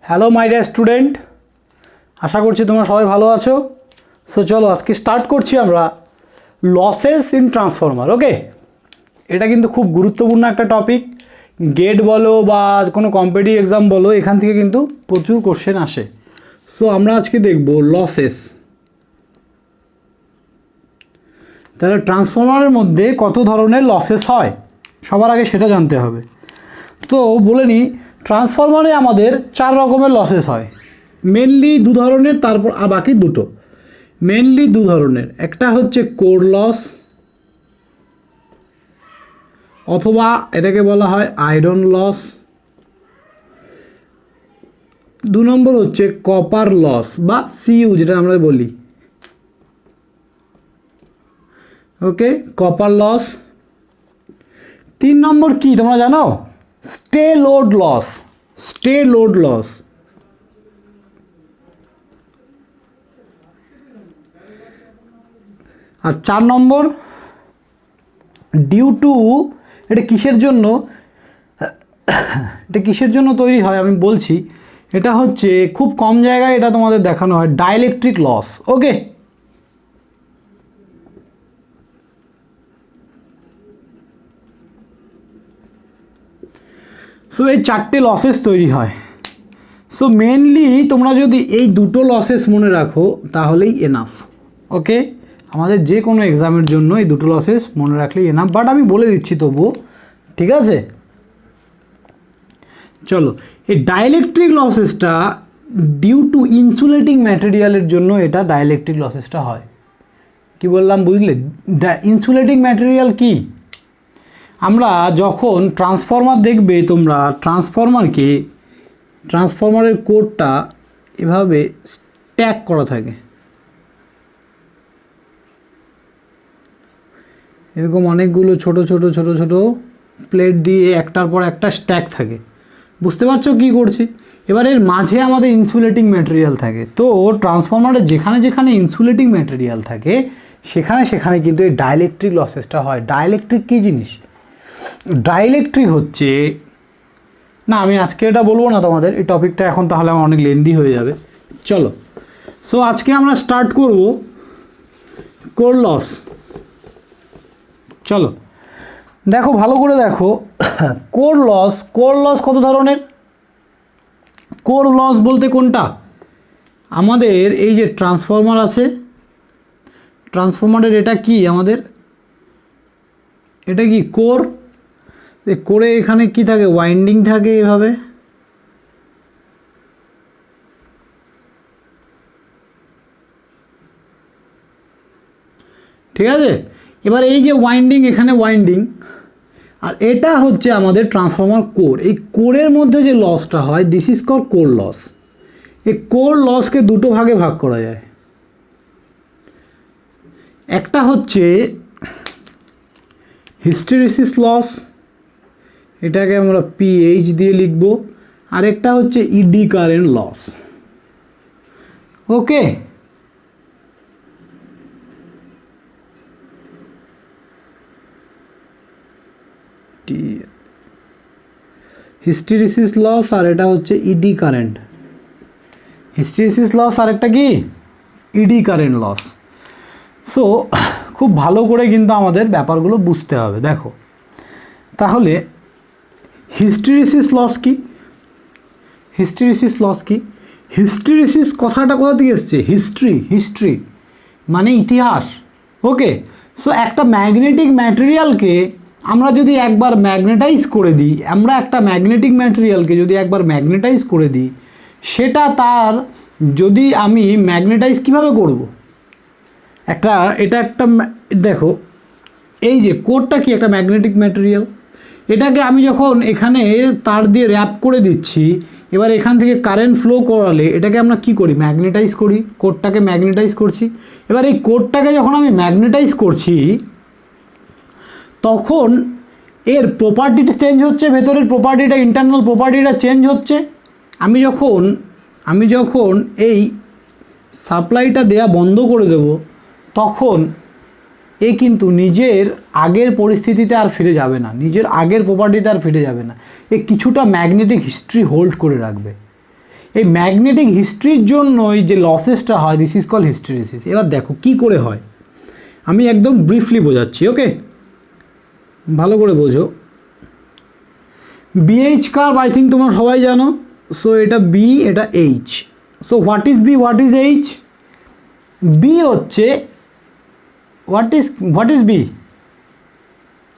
Hello my dear student, আশা করছি তোমরা সবাই ভালো আছো। সো চলো আজকে স্টার্ট করছি আমরা লসেস ইন ট্রান্সফরমার। ওকে, এটা কিন্তু খুব গুরুত্বপূর্ণ একটা টপিক। গেট বলো বা কোনো কম্পিটিটিভ এক্সাম বলো, এখান থেকে কিন্তু প্রচুর কোশ্চেন আসে। সো আমরা আজকে দেখব লসেস। তাহলে ট্রান্সফরমারের মধ্যে কত ধরনের লসেস হয় সবার আগে সেটা জানতে হবে। তো বলে নিই, ট্রান্সফরমারে আমাদের 4 রকমের লসেস হয়। মেনলি দু ধরনের, তারপর বাকি দুটো। মেনলি দু ধরনের, একটা হচ্ছে কোর লস অথবা এটাকে বলা হয় আয়রন লস। 2 নম্বর হচ্ছে কপার লস বা সিইউ যেটা আমরা বলি। ওকে, কপার লস। 3 নম্বর কি তোমরা জানো? Stray load loss. Stray load loss. আর 4 নম্বর ডিউ টু, এটা কিসের জন্য তৈরি হয় আমি বলছি। এটা হচ্ছে খুব কম জায়গায় এটা তোমাদের দেখানো হয়, ডাইইলেকট্রিক লস। ওকে, সো এই 4টে লসেস তৈরি হয়। সো মেনলি তোমরা যদি এই দুটো লসেস মনে রাখো তাহলেই এনাফ। ওকে, আমাদের যে কোনো এক্সামের জন্য এই দুটো লসেস মনে রাখলেই এনাফ, বাট আমি বলে দিচ্ছি তবুও, ঠিক আছে? চলো, এই ডাইইলেকট্রিক লসেসটা ডিউ টু ইনসুলেটিং ম্যাটেরিয়ালের জন্য এটা ডাইইলেকট্রিক লসেসটা হয়। কি বললাম বুঝলে? ইনসুলেটিং ম্যাটেরিয়াল কি? আমরা যখন ট্রান্সফরমার দেখবে তোমরা, ট্রান্সফরমারের কোরটা এভাবে স্ট্যাক করা থাকে, এরকম অনেকগুলো ছোট ছোট ছোট ছোট প্লেট দিয়ে একটার পর একটা স্ট্যাক থাকে। বুঝতে পারছো কী করছি? এবার এর মাঝে আমাদের ইনসুলেটিং ম্যাটেরিয়াল থাকে। তো ট্রান্সফরমারের যেখানে যেখানে ইনসুলেটিং ম্যাটেরিয়াল থাকে সেখানে সেখানে কিন্তু এই ডাইইলেকট্রিক লসেসটা হয়। ডাইইলেকট্রিক কী জিনিস? ডাইইলেকট্রিক হচ্ছে, না আমি আজকে এটা বলবো না তোমাদের, এই টপিকটা এখন তাহলে আমার অনেক লেন্দি হয়ে যাবে। চলো, সো আজকে আমরা স্টার্ট করব কোর লস। চলো দেখো, ভালো করে দেখো, কোর লস কত ধরনের? কোর লস বলতে কোনটা? আমাদের এই যে ট্রান্সফরমার আছে, ট্রান্সফরমারের এটা কি আমাদের, এটা কি কোর। কোরে এখানে কি থাকে? ওয়াইন্ডিং থাকে এভাবে। ঠিক আছে, এবার এই যে ওয়াইন্ডিং, এখানে ওয়াইন্ডিং, আর এটা হচ্ছে আমাদের ট্রান্সফরমার কোর। এই কোরের মধ্যে যে লসটা হয়, this is call core loss. এই কোর লসকে দুটো ভাগে ভাগ করা যায়। একটা হচ্ছে হিস্টেরেসিস লস, এটাকে আমরা পিএইচ দিয়ে লিখব। আরেকটা হচ্ছে ইডি কারেন্ট লস। ওকে, হিস্টেরেসিস লস আর এটা হচ্ছে ইডি কারেন্ট। হিস্টেরেসিস লস আর একটা কি? ED current loss. সো খুব ভালো করে কিন্তু আমাদের ব্যাপারগুলো বুঝতে হবে। দেখো তাহলে হিস্টেরেসিস লস কি? হিস্টেরেসিস কথাটা কোথা থেকে এসছে? হিস্ট্রি মানে ইতিহাস। ওকে, সো একটা ম্যাগনেটিক ম্যাটেরিয়ালকে আমরা যদি একবার ম্যাগনেটাইজ করে দিই, সেটা তার, যদি আমি ম্যাগনেটাইজ কিভাবে করব? এটা একটা দেখো, এই যে কোরটা কি? একটা ম্যাগনেটিক ম্যাটেরিয়াল। এটাকে আমি যখন এখানে তার দিয়ে র্যাপ করে দিচ্ছি, এবার এখান থেকে কারেন্ট ফ্লো করালে এটাকে আমরা কি করি? ম্যাগনেটাইজ করি। কোরটাকে ম্যাগনেটাইজ করছি। এবার এই কোরটাকে যখন আমি ম্যাগনেটাইজ করছি, তখন এর প্রপার্টিটা চেঞ্জ হচ্ছে, ভেতরের প্রপার্টিটা, ইন্টারনাল প্রপার্টিটা চেঞ্জ হচ্ছে। আমি যখন এই সাপ্লাইটা দেয়া বন্ধ করে দেব, তখন এ কিন্তু নিজের আগের পরিস্থিতিতে আর ফিরে যাবে না, নিজের আগের প্রপার্টিতে আর ফিরে যাবে না। এ কিছুটা ম্যাগনেটিক হিস্ট্রি হোল্ড করে রাখবে। এই ম্যাগনেটিক হিস্ট্রির জন্যই যে লসেসটা হয়, দিস ইজ কল হিস্টেরেসিস। এবার দেখো কি করে হয়, আমি একদম ব্রিফলি বোঝাচ্ছি, ওকে, ভালো করে বোঝো। বিএইচ কার্ভ আই থিঙ্ক তোমরা সবাই জানো। সো এটা বি, এটা H. So what is B, what is H? B হচ্ছে what is B?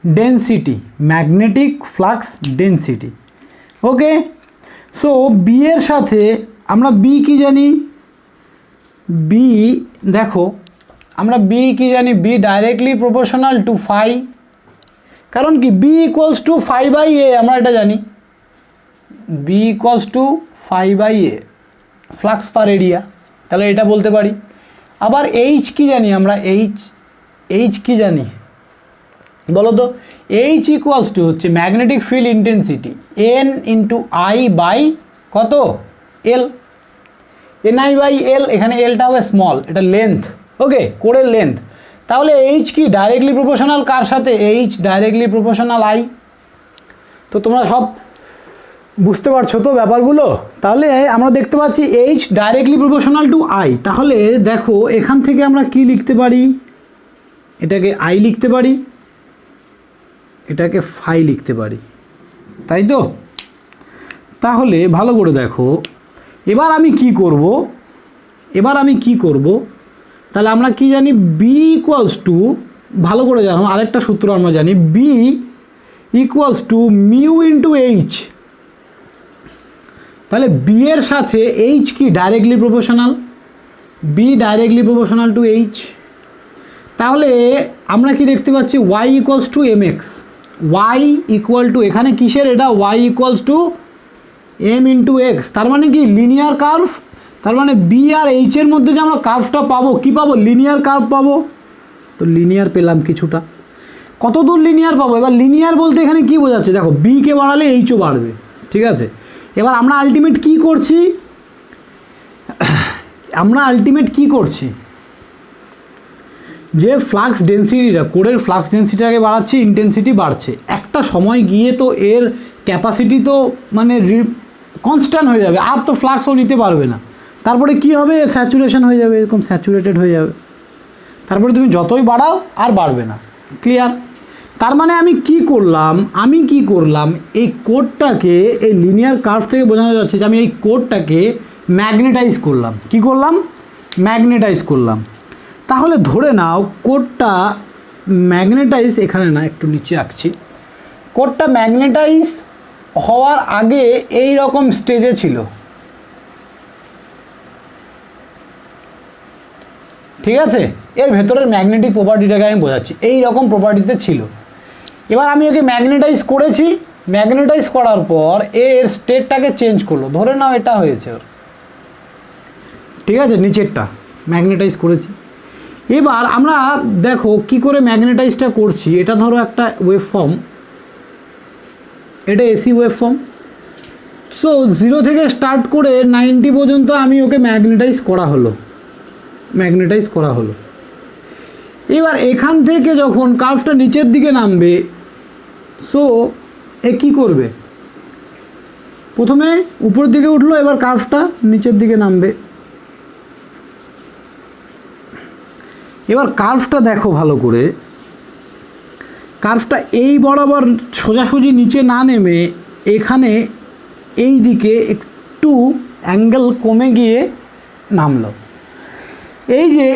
Density, magnetic flux density. Okay, so B এর সাথে আমরা বি কি জানি? বি দেখো আমরা বি কি জানি? B directly proportional to phi. কারণ কি B equals to phi by A, আমরা এটা জানি B equals to phi by A flux per area, তাহলে এটা বলতে পারি। আবার এইচ কি জানি আমরা? এইচ কি জানি বলো তো? এইচ ইকুয়ালস টু হচ্ছে magnetic field intensity N into I by কত? L. N I by L, এখানে এলটা হবে স্মল, এটা লেন্থ, ওকে, কোরের লেন্থ। তাহলে এইচ কি ডাইরেক্টলি প্রপোর্শনাল কার সাথে? H directly proportional I. তো তোমরা সব বুঝতে পারছো তো ব্যাপারগুলো? তাহলে আমরা দেখতে পাচ্ছি H directly proportional two I. তাহলে দেখো এখান থেকে আমরা কি লিখতে পারি? এটাকে আই লিখতে পারি, এটাকে ফাই লিখতে পারি, তাই তো? তাহলে ভালো করে দেখো, এবার আমি কি করব? তাহলে আমরা কি জানি? বি ইকুয়ালস টু, ভালো করে জানো আরেকটা সূত্র আমরা জানি, B equals to mu into H. তাহলে বি এর সাথে এইচ কি directly proportional, B directly proportional to H. তাহলে আমরা কি দেখতে পাচ্ছি? Y equals to M X. Y equal to, এখানে কিসের এটা? Y equals to M into X. তার মানে কি লিনিয়ার কার্ভ। তার মানে বি আর এইচের মধ্যে যে আমরা কার্ভটা পাবো, কি পাবো? লিনিয়ার কার্ভ পাবো। তো লিনিয়ার পেলাম কিছুটা। কত দূর লিনিয়ার পাবো? এবার লিনিয়ার বলতে এখানে কি বোঝাচ্ছে? দেখো বিকে বাড়ালে এইচও বাড়বে, ঠিক আছে? এবার আমরা আলটিমেট কি করছি? যে ফ্লাক্স ডেন্সিটিটা, কোরের ফ্লাক্স ডেন্সিটিটাকে বাড়াচ্ছি, ইন্টেন্সিটি বাড়ছে। একটা সময় গিয়ে তো এর ক্যাপাসিটি তো মানে কনস্ট্যান্ট হয়ে যাবে, আর তো ফ্লাক্সও নিতে পারবে না। তারপরে কি হবে? স্যাচুরেশন হয়ে যাবে, এরকম স্যাচুরেটেড হয়ে যাবে। তারপরে তুমি যতই বাড়াও আর বাড়বে না। ক্লিয়ার? তার মানে আমি কি করলাম? এই কোডটাকে, এই লিনিয়ার কার্ভ থেকে বোঝানো যাচ্ছে যে আমি এই কোডটাকে ম্যাগনেটাইজ করলাম। কি করলাম? ম্যাগনেটাইজ করলাম। তাহলে ধরে নাও কোডটা ম্যাগনেটাইজ, এখানে না একটু নিচে আঁকছি, কোডটা ম্যাগনেটাইজ হওয়ার আগে এই রকম স্টেজে ছিল, ঠিক আছে? এর ভেতরের ম্যাগনেটিক প্রপার্টিটাকে আমি বোঝাচ্ছি, এই রকম প্রপার্টিতে ছিল। এবার আমি ওকে ম্যাগনেটাইজ করেছি, ম্যাগনেটাইজ করার পর এর স্টেটটাকে চেঞ্জ করলো, ধরে নাও এটা হয়েছে ওর, ঠিক আছে? নিচেরটা ম্যাগনেটাইজ করেছি। এবার আমরা দেখো কি করে ম্যাগনেটাইজটা করছি। এটা ধরো একটা ওয়েভ ফর্ম, এটা এসি ওয়েভ ফর্ম। সো 0 থেকে স্টার্ট করে 90 পর্যন্ত আমি ওকে ম্যাগনেটাইজ করা হলো। এবার এখান থেকে যখন কার্ভটা নিচের দিকে নামবে, সো এ কী করবে? প্রথমে উপরের দিকে উঠলো, এবার কার্ভটা নিচের দিকে নামবে। এবার কার্ভটা দেখো ভালো করে, কার্ভটা এই বরাবর সোজাসুজি নিচে না নেমে এখানে এই দিকে একটু অ্যাঙ্গেল কমে গিয়ে নামলো। এই যে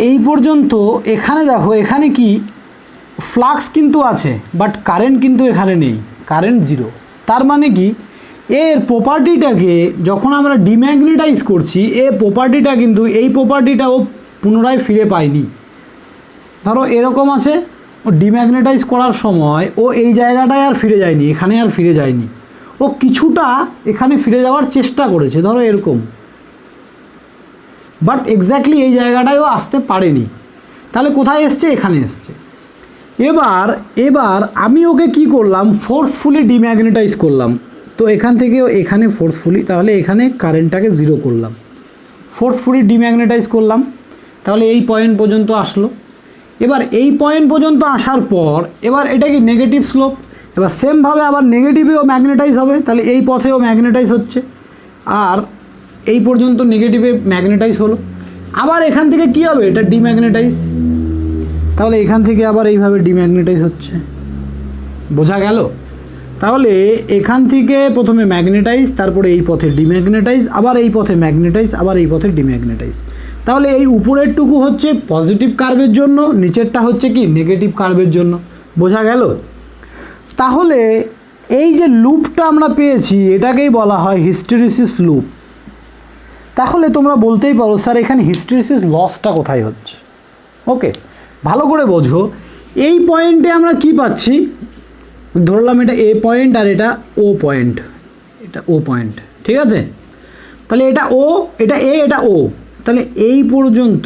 এই পর্যন্ত এখানে দেখো, এখানে কি ফ্লাক্স কিন্তু আছে, বাট কারেন্ট কিন্তু এখানে নেই, কারেন্ট 0। তার মানে কি এর প্রপার্টিটাকে যখন আমরা ডিম্যাগনেটাইজ করছি, এই প্রপার্টিটা ও পুনরায় ফিরে পায়নি। ধরো এরকম আছে, ও ডিম্যাগনেটাইজ করার সময় ও এই জায়গাটায় আর ফিরে যায়নি, এখানে আর ফিরে যায়নি, ও কিছুটা এখানে ফিরে যাওয়ার চেষ্টা করেছে, ধরো এরকম, বাট এক্স্যাক্টলি এই জায়গাটায়ও আসতে পারেনি। তাহলে কোথায় এসছে? এখানে এসছে। এবার আমি ওকে কি করলাম? ফোর্সফুলি ডিম্যাগনেটাইজ করলাম। তো এখান থেকেও এখানে ফোর্সফুলি, তাহলে এখানে কারেন্টটাকে 0 করলাম, ফোর্সফুলি ডিম্যাগনেটাইজ করলাম। তাহলে এই পয়েন্ট পর্যন্ত আসলো। এবার এই পয়েন্ট পর্যন্ত আসার পর এবার এটা কি নেগেটিভ স্লোপ, এবার সেমভাবে আবার নেগেটিভেও ম্যাগনেটাইজ হবে, তাহলে এই পথেও ম্যাগনেটাইজ হচ্ছে। আর এই পর্যন্ত নেগেটিভে ম্যাগনেটাইজ হলো, আবার এখান থেকে কি হবে, এটা ডিম্যাগনেটাইজ, তাহলে এখান থেকে আবার এইভাবে ডিম্যাগনেটাইজ হচ্ছে, বোঝা গেল? তাহলে এখান থেকে প্রথমে ম্যাগনেটাইজ, তারপরে এই পথে ডিম্যাগনেটাইজ, আবার এই পথে ম্যাগনেটাইজ, আবার এই পথে ডিম্যাগনেটাইজ। তাহলে এই উপরেরটুকু হচ্ছে পজিটিভ কার্ভের জন্য, নিচেরটা হচ্ছে কি নেগেটিভ কার্ভের জন্য, বোঝা গেল? তাহলে এই যে লুপটা আমরা পেয়েছি এটাকেই বলা হয় হিস্টেরিসিস লুপ। তাহলে তোমরা বলতেই পারো স্যার এখানে হিস্টেরিসিস লসটা কোথায় হচ্ছে? ওকে, ভালো করে বোঝো। এই পয়েন্টে আমরা কি পাচ্ছি, ধরলাম এটা এ পয়েন্ট আর এটা ও পয়েন্ট, এটা ও পয়েন্ট, ঠিক আছে? তাহলে এটা ও, এটা এ, এটা ও, তাহলে এই পর্যন্ত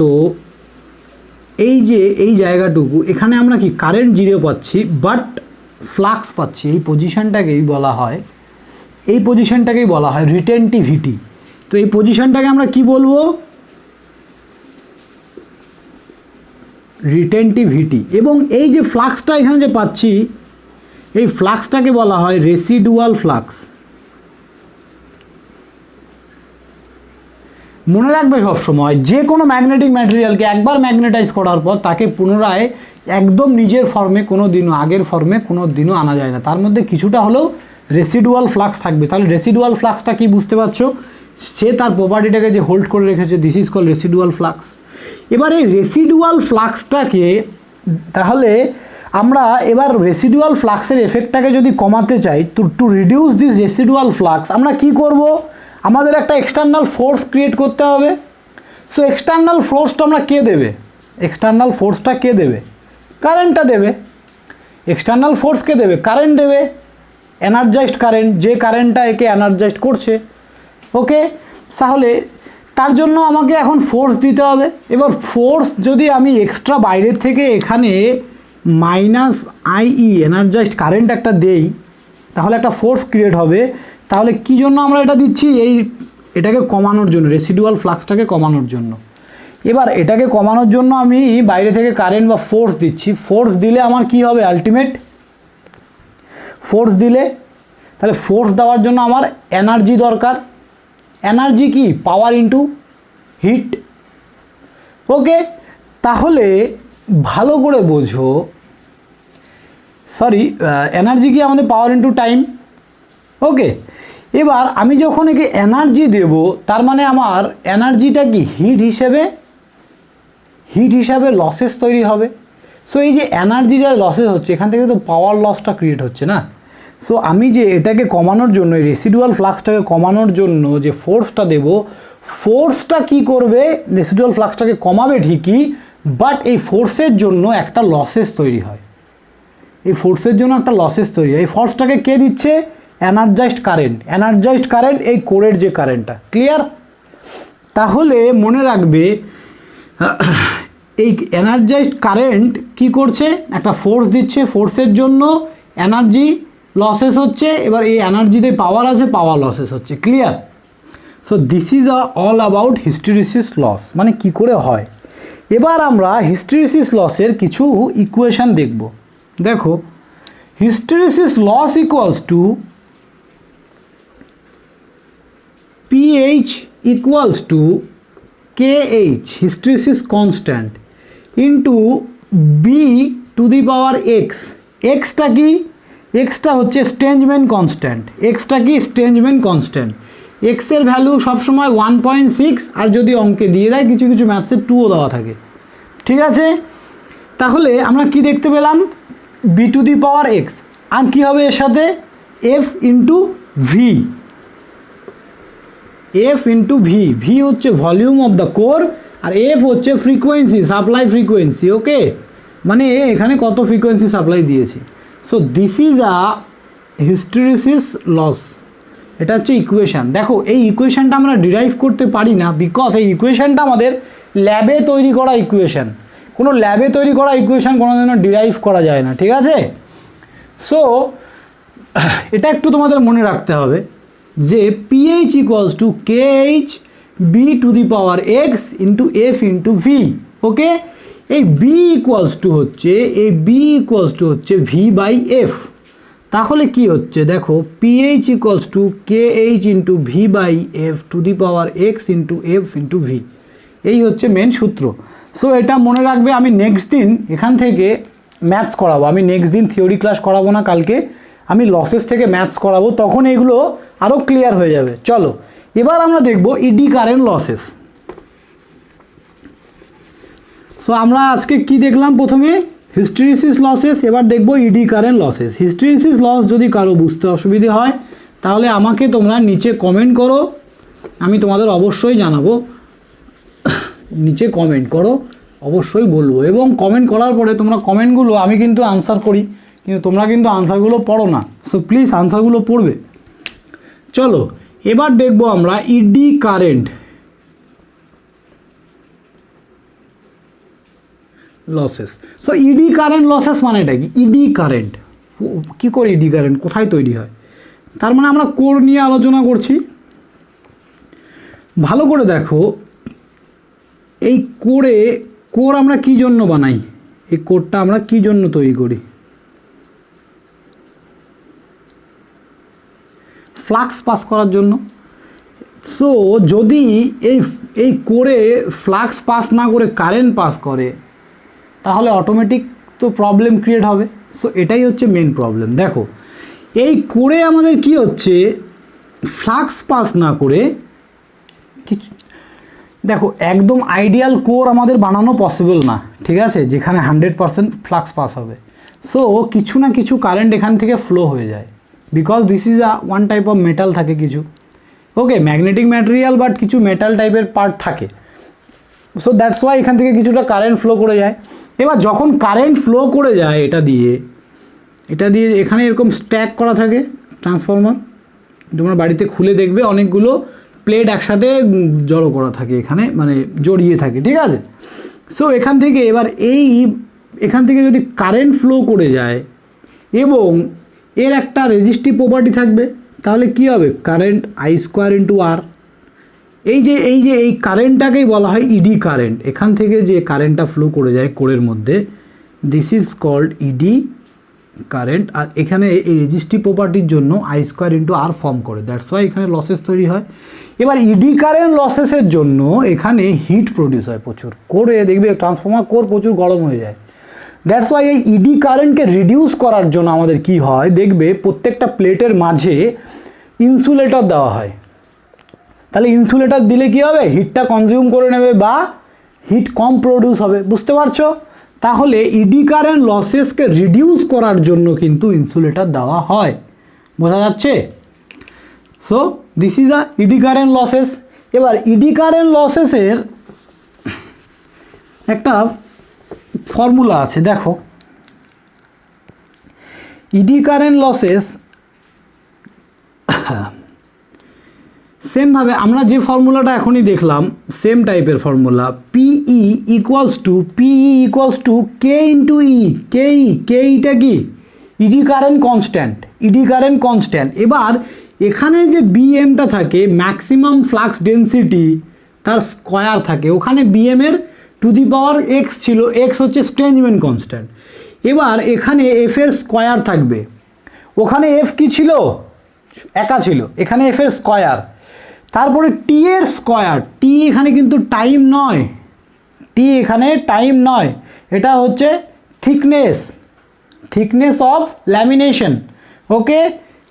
এই যে এই জায়গাটুকু এখানে আমরা কি কারেন্ট জিরো পাচ্ছি, বাট ফ্লাক্স পাচ্ছি। এই পজিশনটাকেই বলা হয়, এই পজিশনটাকেই বলা হয় রিটেনটিভিটি। তো এই পজিশনটাকে আমরা কি বলবো, রিটেনটিভিটি। এবং এই যে ফ্লাক্সটা এখানে যে পাচ্ছি, এই ফ্লাক্সটাকে বলা হয় রেসিডুয়াল ফ্লাক্স। মনে রাখবে সবসময় যে কোনো ম্যাগনেটিক ম্যাটেরিয়ালকে একবার ম্যাগনেটাইজ করার পর তাকে পুনরায় একদম নিজের ফর্মে কোনো দিনও, আগের ফর্মে কোনো দিনও আনা যায় না, তার মধ্যে কিছুটা হলেও রেসিডুয়াল ফ্লাক্স থাকবে। তাহলে রেসিডুয়াল ফ্লাক্সটা কি বুঝতে পারছো, সে তার প্রপার্টিটাকে যে হোল্ড করে রেখেছে, this is call residual flux. এবার এই রেসিডুয়াল ফ্লাক্সটাকে, তাহলে আমরা এবার রেসিডুয়াল ফ্লাক্সের এফেক্টটাকে যদি কমাতে চাই, to reduce this residual flux আমরা কি করব, আমাদের একটা এক্সটার্নাল ফোর্স ক্রিয়েট করতে হবে। সো এক্সটার্নাল ফোর্সটা আমরা কে দেবে, এক্সটার্নাল ফোর্সটা কে দেবে, কারেন্টটা দেবে। এক্সটার্নাল ফোর্স কে দেবে, কারেন্ট দেবে, এনার্জাইজড কারেন্ট, যে কারেন্টটা একে এনার্জাইজড করছে। ওকে, তাহলে তার জন্য আমাকে এখন ফোর্স দিতে হবে। এবার ফোর্স যদি আমি এক্সট্রা বাইরের থেকে এখানে মাইনাস আইই এনার্জাইজড কারেন্ট একটা দেই, তাহলে একটা ফোর্স ক্রিয়েট হবে। তাহলে কি জন্য আমরা এটা দিচ্ছি, এটাকে কমানোর জন্য, রেসিডুয়াল ফ্লাক্সটাকে কমানোর জন্য। এবার এটাকে কমানোর জন্য আমি বাইরে থেকে কারেন্ট বা ফোর্স দিচ্ছি। ফোর্স দিলে আমার কি হবে, আলটিমেট ফোর্স দিলে, তাহলে ফোর্স দেওয়ার জন্য আমার এনার্জি দরকার। এনার্জি কি, পাওয়ার ইনটু হিট। ওকে, তাহলে ভালো করে বোঝো, সরি, এনার্জি কি আমাদের পাওয়ার ইনটু টাইম। ওকে, এবার আমি যখন একে এনার্জি দেব, তার মানে আমার এনার্জিটা কি হিট হিসাবে লসেস তৈরি হবে। সো এই যে এনার্জিটা লসেস হচ্ছে, এখান থেকে তো পাওয়ার লসটা ক্রিয়েট হচ্ছে না। সো আমি যে এটাকে কমানোর জন্য, এই রেসিডুয়াল ফ্লাক্সটাকে কমানোর জন্য যে ফোর্সটা দেব, ফোর্সটা কি করবে, রেসিডুয়াল ফ্লাক্সটাকে কমাবে ঠিকই, বাট এই ফোর্সের জন্য একটা লসেস তৈরি হয়। এই ফোর্সের জন্য একটা লসেস তৈরি হয়। এই ফোর্সটাকে কে দিচ্ছে, এনার্জাইজড কারেন্ট। এনার্জাইজড কারেন্ট এই কোরের যে কারেন্টটা, ক্লিয়ার? তাহলে মনে রাখবে এই এনার্জাইজড কারেন্ট কি করছে, একটা ফোর্স দিচ্ছে, ফোর্সের জন্য এনার্জি লসেস হচ্ছে। এবার এই এনার্জিতে পাওয়ার আছে, পাওয়ার লসেস হচ্ছে, clear? So this is all about hysteresis loss, মানে কি করে হয়। এবার আমরা হিস্টেরিসিস লসের কিছু ইকুয়েশন দেখব। দেখো, hysteresis loss equals to PH equals to KH, hysteresis constant, into B to the power X. Xটা কি, Xটা হচ্ছে স্ট্রেঞ্জম্যান কনস্ট্যান্ট। Xটা কি, স্ট্রেঞ্জম্যান কনস্ট্যান্ট। X এর ভ্যালু সবসময় 1.6, আর যদি অঙ্কে দিয়ে দেয় কিছু কিছু ম্যাথসে 2ও দেওয়া থাকে, ঠিক আছে? তাহলে আমরা কি দেখতে পেলাম, B to the power X, আর কী হবে এর সাথে, F into V, F into V. V হচ্ছে ভলিউম অফ দ্য কোর, আর এফ হচ্ছে ফ্রিকোয়েন্সি, সাপ্লাই ফ্রিকোয়েন্সি। ওকে, মানে এখানে কত ফ্রিকোয়েন্সি সাপ্লাই দিয়েছি। So this is a hysteresis loss. এটা হচ্ছে ইকুয়েশান। দেখো, এই ইকুয়েশানটা আমরা ডিরাইভ করতে পারি না, বিকজ এই ইকুয়েশানটা আমাদের ল্যাবে তৈরি করা ইকুয়েশান। কোনো ল্যাবে তৈরি করা ইকুয়েশান কোনোদিনও ডিরাইভ করা যায় না, ঠিক আছে? সো এটা একটু তোমাদের মনে রাখতে হবে যে PH equals to KH B to the power X into F into V। Okay, এই B ইকুয়ালস টু হচ্ছে V বাই F। তাহলে কি হচ্ছে দেখো, PH equals to K H into V by F to the power X into F into V. এই হচ্ছে main সূত্র। So এটা মনে রাখবে। আমি নেক্সট দিন এখান থেকে ম্যাথস করাবো। আমি নেক্সট দিন থিওরি ক্লাস করাবো না, কালকে আমি লসেস থেকে ম্যাথস করাবো, তখন এগুলো আরও ক্লিয়ার হয়ে যাবে। চলো এবার আমরা দেখব ইডি কারেন্ট লসেস। সো আমরা আজকে কি দেখলাম, প্রথমে হিস্টেরিসিস লসেস, এবার দেখব eddy current losses. Hysteresis loss যদি কারো বুঝতে অসুবিধে হয় তাহলে আমাকে তোমরা নিচে কমেন্ট করো, আমি তোমাদের অবশ্যই জানাবো। নিচে কমেন্ট করো, অবশ্যই বলবো। এবং কমেন্ট করার পরে তোমরা কমেন্টগুলো, আমি কিন্তু আনসার করি কিন্তু তোমরা কিন্তু আনসারগুলো পড়ো না। সো প্লিজ আনসারগুলো পড়বে। চলো এবার দেখব আমরা eddy current losses. So eddy current losses মানেটা কি? ইডি কারেন্ট কী করে, ইডি কারেন্ট কোথায় তৈরি হয়? তার মানে আমরা কোর নিয়ে আলোচনা করছি। ভালো করে দেখো, এই কোর আমরা কি জন্য বানাই? এই কোরটা আমরা কি জন্য তৈরি করি? ফ্লাক্স পাস করার জন্য। সো যদি এই কোরে ফ্লাক্স পাস না করে কারেন্ট পাস করে তাহলে অটোমেটিক তো প্রবলেম ক্রিয়েট হবে। সো এটাই হচ্ছে মেন প্রবলেম। দেখো এই কোরে আমাদের কি হচ্ছে, ফ্লাক্স পাস না করে কিছু, দেখো একদম আইডিয়াল কোর আমাদের বানানো পসিবল না, ঠিক আছে, যেখানে 100% ফ্লাক্স পাস হবে। সো কিছু না কিছু কারেন্ট এখান থেকে ফ্লো হয়ে যায়, because this is one type of metal থাকে কিছু, ওকে, ম্যাগনেটিক ম্যাটেরিয়াল, বাট কিছু মেটাল টাইপের পার্ট থাকে। সো দ্যাটস ওয়াই এখান থেকে কিছুটা কারেন্ট ফ্লো করে যায়। এবার যখন কারেন্ট ফ্লো করে যায় এটা দিয়ে এখানে এরকম স্ট্যাক করা থাকে ট্রান্সফরমার, তোমরা বাড়িতে খুলে দেখবে অনেকগুলো প্লেট একসাথে জড়ো করা থাকে এখানে, মানে জড়িয়ে থাকে, ঠিক আছে। সো এখান থেকে এবার এখান থেকে যদি কারেন্ট ফ্লো করে যায় এবং এর একটা রেজিস্টিভ প্রপার্টি থাকবে, তাহলে কি হবে, কারেন্ট আই স্কোয়ার ইন্টু আর। এই কারেন্টটাকেই বলা হয় ইডি কারেন্ট। এখান থেকে যে কারেন্টটা ফ্লো করে যায় কোরের মধ্যে, this is called eddy current. আর এখানে এই রেজিস্টিভ প্রপার্টির জন্য I square into R form করে, দ্যাটস ওয়াই এখানে লসেস তৈরি হয়। এবার ইডি কারেন্ট লসেসের জন্য এখানে হিট প্রডিউস হয় প্রচুর, কোরে দেখবে ট্রান্সফর্মার কোর প্রচুর গরম হয়ে যায়। দ্যাটস ওয়াই এই ইডি কারেন্টকে রিডিউস করার জন্য আমাদের কি হয়, দেখবে প্রত্যেকটা প্লেটের মাঝে ইনসুলেটর দেওয়া হয়। তাহলে ইনসুলেটর দিলে কি হবে, হিটটা কনজিউম করে নেবে বা হিট কম প্রডিউস হবে, বুঝতে পারছো? তাহলে ইডি কারেন্ট লসেসকে রিডিউস করার জন্য কিন্তু ইনসুলেটর দেওয়া হয়, বোঝা যাচ্ছে? So this is a eddy current losses. এবার ইডি কারেন্ট লসেসের একটা ফর্মুলা আছে, দেখো ইডি কারেন্ট লসেস সেমভাবে আমরা যে ফর্মুলাটা এখনই দেখলাম, সেম টাইপের formula, P E equals to K into E. কেইটা কি, ইডি কারেন্ট কনস্ট্যান্ট। এবার এখানে যে বিএমটা থাকে, ম্যাক্সিমাম ফ্লাক্স ডেন্সিটি, তার স্কোয়ার থাকে, ওখানে বিএমের টু দি পাওয়ার এক্স ছিল, এক্স হচ্ছে স্ট্রেঞ্জমেন্ট কনস্ট্যান্ট। এবার এখানে এফ এর স্কোয়ার থাকবে, ওখানে এফ কি ছিল, একা ছিল, এখানে এফ এর স্কোয়ার, তারপরে টি এর স্কোয়ার। টি এখানে কিন্তু টাইম নয়, এটা হচ্ছে থিকনেস অফ ল্যামিনেশন, ওকে।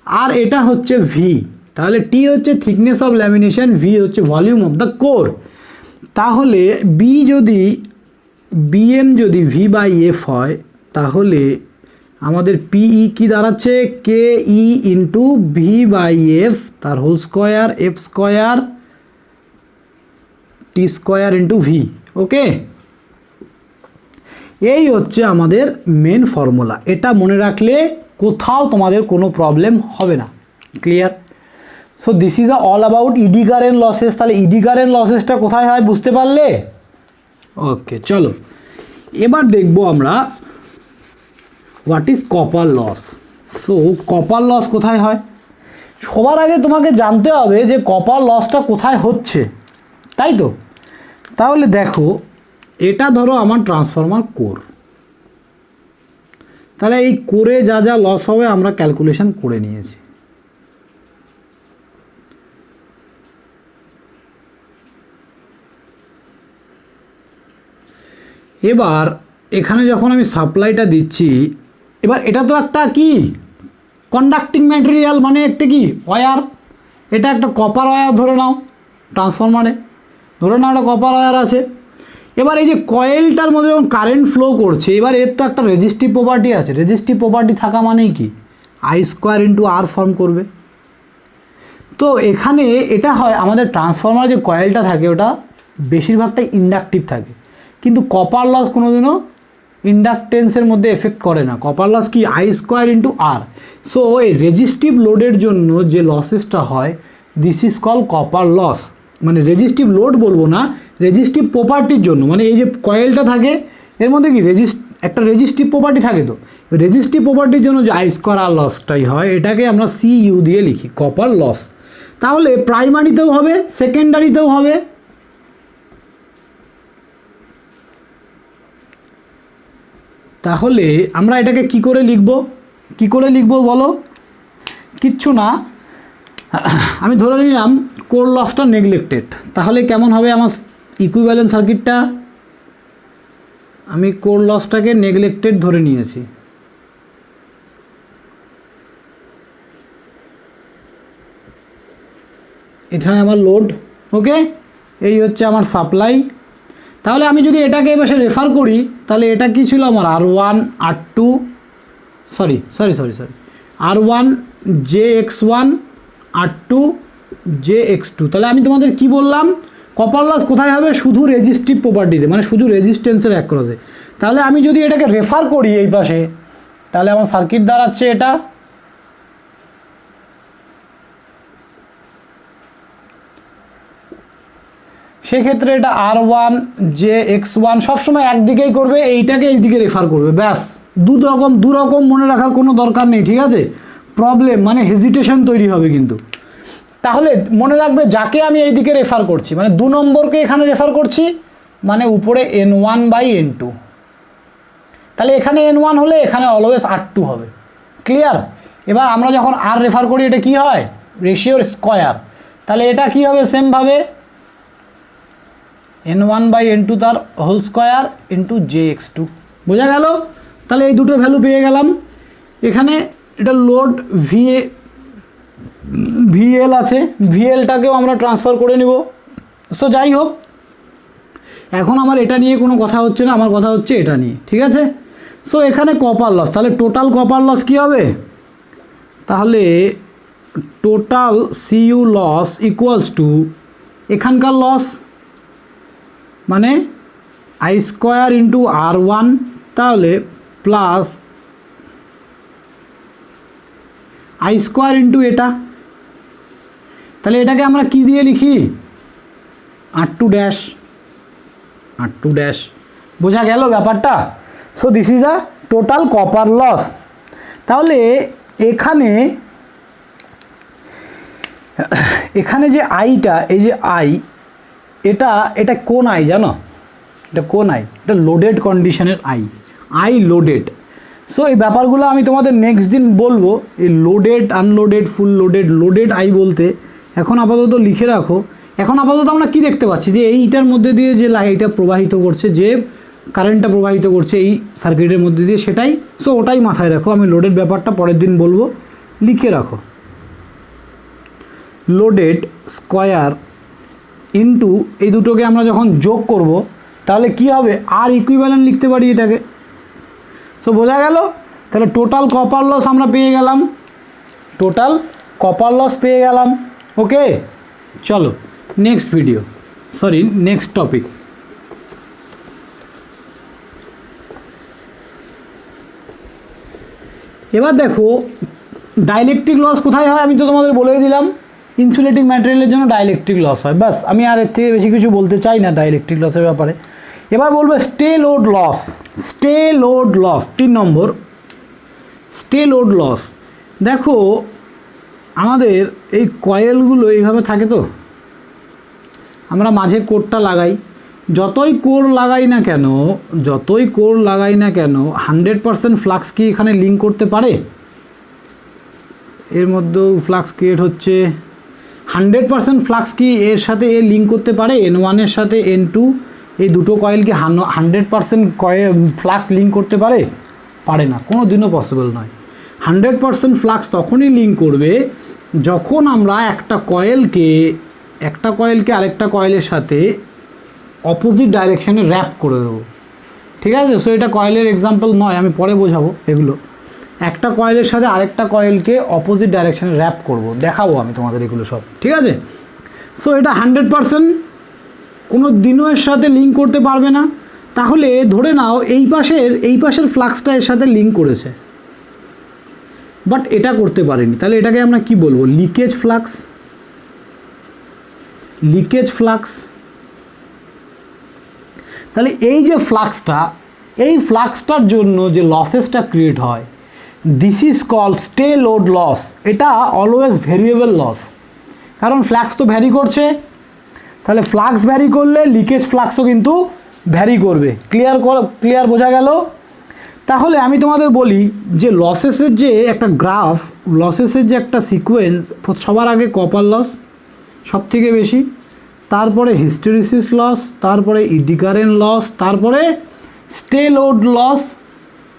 আর এটা হচ্ছে ভি, তাহলে টি হচ্ছে থিকনেস অফ ল্যামিনেশন, ভি হচ্ছে ভলিউম অফ দ্য কোর। তাহলে বিএম যদি ভি বাই এফ হয়, তাহলে আমাদের পিই কি দাঁড়াচ্ছে, কে ই ইন্টু ভি বাই এফ তার হোল স্কোয়ার, এফ স্কোয়ার টি স্কোয়ার ইন্টু ভি, ওকে। এই হচ্ছে আমাদের মেন ফর্মুলা। এটা মনে রাখলে কোথাও তোমাদের কোনো প্রবলেম হবে না, clear? So this is all about eddy current losses. তাহলে ইডি কারেন্ট লসেসটা কোথায় হয় বুঝতে পারলে? ওকে, চলো এবার দেখবো আমরা what is copper loss. So copper loss কোথায় হয়, সবার আগে তোমাকে জানতে হবে যে কপার লসটা কোথায় হচ্ছে, তাই তো? তাহলে দেখো, এটা ধরো আমার ট্রান্সফরমার কোর, তাহলে এই করে যা যা লস হবে আমরা ক্যালকুলেশন করে নিয়েছি। এবার এখানে যখন আমি সাপ্লাইটা দিচ্ছি, এবার এটা তো একটা কি কন্ডাক্টিং ম্যাটেরিয়াল, মানে একটা কি ওয়্যার, এটা একটা কপার ওয়্যার ধরে নাও, ট্রান্সফরমারে ধরে নাও একটা কপার ওয়্যার আছে। এবার এই যে কয়েলটার মধ্যে যখন কারেন্ট ফ্লো করছে, এবার এর তো একটা রেজিস্টিভ প্রপার্টি আছে। রেজিস্টিভ প্রপার্টি থাকা মানেই কি I² × R ফর্ম করবে। তো এখানে এটা হয় আমাদের ট্রান্সফরমার যে কয়েলটা থাকে ওটা বেশিরভাগটাই ইন্ডাকটিভ থাকে, কিন্তু কপার লস কোনোদিনও ইন্ডাকটেন্সের মধ্যে এফেক্ট করে না। কপার লস কি I² × R। সো এই রেজিস্টিভ লোডের জন্য যে লসেসটা হয় this is call copper loss. মানে রেজিস্টিভ লোড বলবো না, রেজিস্টিভ প্রপার্টির জন্য, মানে এই যে কয়েলটা থাকে এর মধ্যে কি একটা রেজিস্টিভ প্রপার্টি থাকে, তো রেজিস্টিভ প্রপার্টির জন্য যে I² R লসটাই হয় এটাকে আমরা CU দিয়ে লিখি, কপার লস। তাহলে প্রাইমারিতেও হবে, সেকেন্ডারিতেও হবে। তাহলে আমরা এটাকে কি করে লিখব বলো? কিচ্ছু না, আমি ধরে নিলাম কোর লসটা নেগলেক্টেড। তাহলে কেমন হবে আমার ইকুইভ্যালেন্ট সার্কিটটা? আমি কোর লসটাকে নেগলেক্টেড ধরে নিয়েছি। এখানে আমার লোড, ওকে, এই হচ্ছে আমার সাপ্লাই। তাহলে আমি যদি এটাকে এবার রেফার করি তাহলে এটা কি ছিল আমার R1 R2 sorry R1 JX1 R2 JX2। তাহলে আমি তোমাদের কি বললাম, কপার লস কোথায় হবে? শুধু রেজিস্টিভ প্রপার্টিতে, মানে শুধু রেজিস্ট্যান্সের অ্যাক্রসে। তাহলে আমি যদি এটাকে রেফার করি এই পাশে, তাহলে আমার সার্কিট দাঁড়াচ্ছে এটা। সেক্ষেত্রে এটা R1 JX1 সবসময় একদিকেই করবে, এইটাকে এইদিকে রেফার করবে, ব্যাস। দু রকম মনে রাখার কোনো দরকার নেই, ঠিক আছে? প্রবলেম মানে হেজিটেশন তৈরি হবে কিন্তু। তাহলে মনে রাখবে যাকে আমি এইদিকে রেফার করছি, মানে 2 নম্বরকে এখানে রেফার করছি, মানে উপরে N1/N2। তাহলে এখানে N1 হলে এখানে অলওয়েজ R2 হবে, ক্লিয়ার? এবার আমরা যখন R রেফার করি এটা কি হয়? রেশিওর স্কোয়ার। তাহলে এটা কি হবে? সেমভাবে N1/N2 তার হোল স্কোয়ার ইন্টু JX2। বোঝা গেল? তাহলে এই দুটো ভ্যালু পেয়ে গেলাম। এখানে এটা লোড VL আছে, VLটাকেও আমরা ট্রান্সফার করে নিব। সো যাই হোক, এখন আমার এটা নিয়ে কোনো কথা হচ্ছে না, আমার কথা হচ্ছে এটা নিয়ে, ঠিক আছে? সো এখানে কপার লস, তাহলে টোটাল কপার লস কী হবে? তাহলে total CU loss equals to এখানকার লস মানে I² × R1, তাহলে প্লাস I² এটা। তাহলে এটাকে আমরা কি দিয়ে লিখি? R2 dash. বোঝা গেল ব্যাপারটা? So this is a total copper loss. তাহলে এখানে যে আইটা, এই যে এটা কোন আই জানো? এটা কোন আই? এটা লোডেড কন্ডিশনের আই লোডেড। সো এই ব্যাপারগুলো আমি তোমাদের নেক্সট দিন বলবো, এই loaded, unloaded, full loaded I বলতে। এখন আপাতত লিখে রাখো। এখন আপাতত আমরা কি দেখতে পাচ্ছি যে এইটার মধ্যে দিয়ে যে লাইনটা প্রবাহিত করছে, যে কারেন্টটা প্রবাহিত করছে এই সার্কিটের মধ্যে দিয়ে, সেটাই। সো ওটাই মাথায় রাখো, আমি লোডেড ব্যাপারটা পরের দিন বলবো, লিখে রাখো। লোডেড স্কোয়ার ইন্টু এই দুটোকে আমরা যখন যোগ করব তাহলে কি হবে? আর ইকুইভ্যালেন্ট লিখতে পারি এটাকে। সো বোঝা গেল? তাহলে টোটাল কপার লস আমরা পেয়ে গেলাম, ওকে। চলো নেক্সট টপিক। এবার দেখো ডাইলেকট্রিক লস কোথায় হয়? আমি তো তোমাদের বলেই দিলাম, ইনসুলেটিং ম্যাটেরিয়ালের জন্য ডাইলেকট্রিক লস হয়, ব্যাস। আমি আর এর থেকে বেশি কিছু বলতে চাই না ডাইলেকট্রিক লসের ব্যাপারে। এবার বলবো স্টে লোড লস। 3 নম্বর স্টে লোড লস। দেখো আমাদের এই কয়েলগুলো এইভাবে থাকে, তো আমরা মাঝে কোডটা লাগাই, যতই কোর লাগাই না কেন 100% ফ্লাক্স কি এখানে লিঙ্ক করতে পারে? এর মধ্যেও ফ্লাক্স ক্রিয়েট হচ্ছে, 100% ফ্লাক্স কি এর সাথে এ লিঙ্ক করতে পারে? N1 এর সাথে N2 এই দুটো কয়েল কি 100% ফ্লাক্স লিঙ্ক করতে পারে? পারে না, কোনো দিনও পসিবল নয়। 100% ফ্লাক্স তখনই লিঙ্ক করবে যখন আমরা একটা কয়েলকে আরেকটা কয়েলের সাথে অপোজিট ডাইরেকশানে র্যাপ করে দেবো, ঠিক আছে? সো এটা কয়েলের এক্সাম্পল নয়, আমি পরে বোঝাবো এগুলো। একটা কয়েলের সাথে আরেকটা কয়েলকে অপোজিট ডাইরেকশানে র্যাপ করব, দেখাবো আমি তোমাদের এগুলো সব, ঠিক আছে? সো এটা 100% কোনো দিনও এর সাথে লিঙ্ক করতে পারবে না। তাহলে ধরে নাও এই পাশের ফ্লাক্সটা এর সাথে লিঙ্ক করেছে, বাট এটা করতে পারেনি, তাহলে এটাকে আমরা কি বলবো? Leakage flux. তাহলে এই যে এই ফ্লাক্সটার জন্য যে লসেসটা ক্রিয়েট হয়, this is called stray load loss. এটা অলওয়েজ ভেরিয়েবল লস, কারণ ফ্লাক্স তো ভ্যারি করছে, তাহলে ফ্লাক্স ভ্যারি করলে লিকেজ ফ্লাক্সও কিন্তু ভ্যারি করবে। ক্লিয়ার বোঝা গেল? তাহলে আমি তোমাদের বলি যে লসেসের যে একটা গ্রাফ, লসেসের যে একটা সিকোয়েন্স, সবার আগে কপার লস সব থেকে বেশি, তারপরে হিস্টেরিসিস লস, তারপরে ইডি কারেন্ট লস, তারপরে স্টে লোড লস,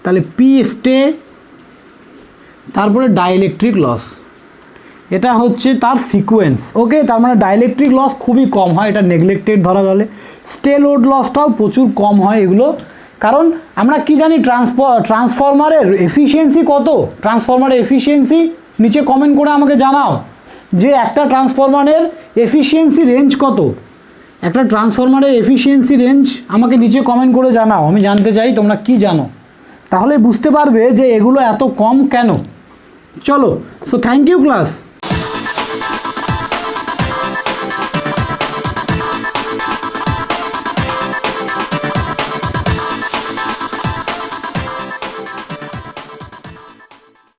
তাহলে পি স্টে, তারপরে ডাইইলেকট্রিক লস। এটা হচ্ছে তার সিকোয়েন্স। ওকে, তার মানে ডাইইলেকট্রিক লস খুবই কম হয়, এটা নেগলেক্টেড ধরা গেলে। স্টে লোড লসটাও প্রচুর কম হয় এগুলো, কারণ আমরা কি জানি ট্রান্সফরমারের এফিসিয়েন্সি কত? ট্রান্সফরমারের এফিসিয়েন্সি নিচে কমেন্ট করে আমাকে জানাও যে একটা ট্রান্সফরমারের এফিসিয়েন্সি রেঞ্জ কত? একটা ট্রান্সফরমারের এফিসিয়েন্সি রেঞ্জ আমাকে নিচে কমেন্ট করে জানাও, আমি জানতে চাই তোমরা কি জানো, তাহলে বুঝতে পারবে যে এগুলো এত কম কেন। চলো, সো থ্যাংক ইউ ক্লাস।